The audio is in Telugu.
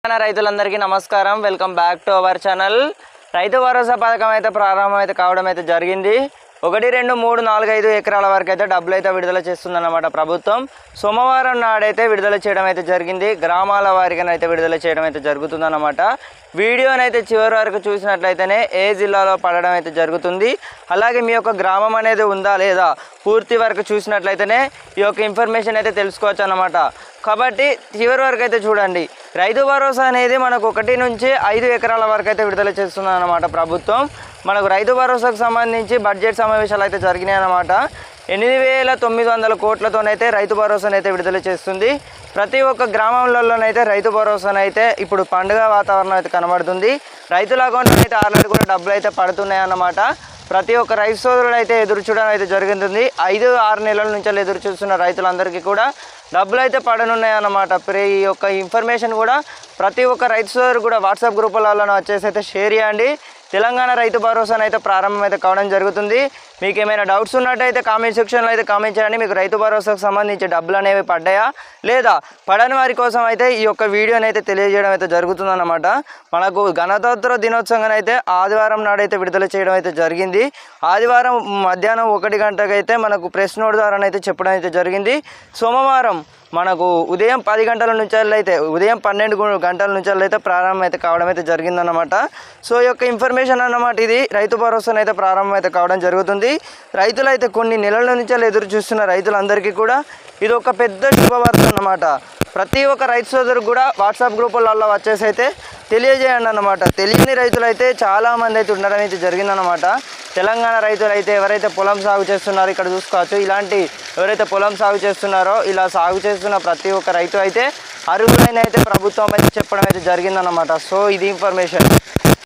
రైతులందరికీ నమస్కారం. Welcome back to our channel. Rythu Bharosa పథకం అయితే ప్రారంభం అయితే కావడం అయితే జరిగింది. 1, 2, 3, 4, 5 ఎకరాల వరకు అయితే డబ్బులు అయితే విడుదల చేస్తుందన్నమాట ప్రభుత్వం. సోమవారం నాడైతే విడుదల చేయడం అయితే జరిగింది. గ్రామాల వారిగా అయితే విడుదల చేయడం అయితే జరుగుతుందన్నమాట. వీడియోనైతే చివరి వరకు చూసినట్లయితేనే ఏ జిల్లాలో పడడం అయితే జరుగుతుంది, అలాగే మీ యొక్క గ్రామం అనేది ఉందా లేదా పూర్తి వరకు చూసినట్లయితేనే ఈ యొక్క ఇన్ఫర్మేషన్ అయితే తెలుసుకోవచ్చు అన్నమాట. కాబట్టి చివరి వరకు అయితే చూడండి. రైతు భరోసా అనేది మనకు 1 నుంచి 5 ఎకరాల వరకు అయితే విడుదల చేస్తుంది అన్నమాట ప్రభుత్వం. మనకు రైతు భరోసాకు సంబంధించి బడ్జెట్ సమావేశాలు అయితే జరిగినాయి అన్నమాట. 8,900 కోట్లతోనైతే రైతు భరోసానైతే విడుదల చేస్తుంది. ప్రతి ఒక్క గ్రామంలోనైతే రైతు భరోసానైతే ఇప్పుడు పండుగ వాతావరణం అయితే కనబడుతుంది. రైతుల అకౌంట్లో అయితే ఆల్రెడీ కూడా డబ్బులు అయితే పడుతున్నాయి అన్నమాట. ప్రతి ఒక్క రైతు సోదరుడు అయితే ఎదురు చూడడం అయితే జరుగుతుంది. 5-6 నెలల నుంచి ఎదురు చూస్తున్న రైతులందరికీ కూడా డబ్బులు అయితే పడనున్నాయి అన్నమాట. ఈ యొక్క ఇన్ఫర్మేషన్ కూడా ప్రతి ఒక్క రైతు సోదరు కూడా వాట్సాప్ గ్రూపులలో వచ్చేసి అయితే షేర్ చేయండి. తెలంగాణ రైతు భరోసాను అయితే ప్రారంభం అయితే కావడం జరుగుతుంది. మీకు ఏమైనా డౌట్స్ ఉన్నట్టయితే కామెంట్ సెక్షన్లో అయితే కామెంట్ చేయండి. మీకు రైతు భరోసాకు సంబంధించి డబ్బులు అనేవి పడ్డాయా లేదా పడని వారి కోసం అయితే ఈ యొక్క వీడియోని అయితే తెలియజేయడం అయితే జరుగుతుందన్నమాట. మనకు గణతంత్ర దినోత్సవంగా అయితే ఆదివారం నాడైతే విడుదల చేయడం అయితే జరిగింది. ఆదివారం మధ్యాహ్నం 1 గంటకైతే మనకు ప్రెస్ నోట్ ద్వారా అయితే చెప్పడం అయితే జరిగింది. సోమవారం మనకు ఉదయం 10 గంటల నుంచి అయితే ఉదయం 12 గంటల నుంచి అయితే ప్రారంభం అయితే కావడం అయితే జరిగిందన్నమాట. సో ఈ యొక్క ఇన్ఫర్మేషన్ అన్నమాట. ఇది రైతు భరోసాను అయితే ప్రారంభం అయితే కావడం జరుగుతుంది. రైతులు అయితే కొన్ని నెలల నుంచి ఎదురు చూస్తున్న రైతులందరికీ కూడా ఇది ఒక పెద్ద శుభవార్త అన్నమాట. ప్రతి ఒక్క రైతు సోదరు కూడా వాట్సాప్ గ్రూపులలో వచ్చేసి అయితే తెలియజేయండి అన్నమాట. తెలియని రైతులు అయితే చాలామంది అయితే ఉండడం అయితే జరిగిందన్నమాట. తెలంగాణ రైతులు అయితే ఎవరైతే పొలం సాగు చేస్తున్నారో ఇక్కడ చూసుకోవచ్చు. ఇలాంటి ఎవరైతే పొలం సాగు చేస్తున్నారో ఇలా సాగు చేస్తున్న ప్రతి ఒక్క రైతు అయితే అర్హులైన అయితే ప్రభుత్వం అయితే చెప్పడం అయితే జరిగిందన్నమాట. సో ఇది ఇన్ఫర్మేషన్.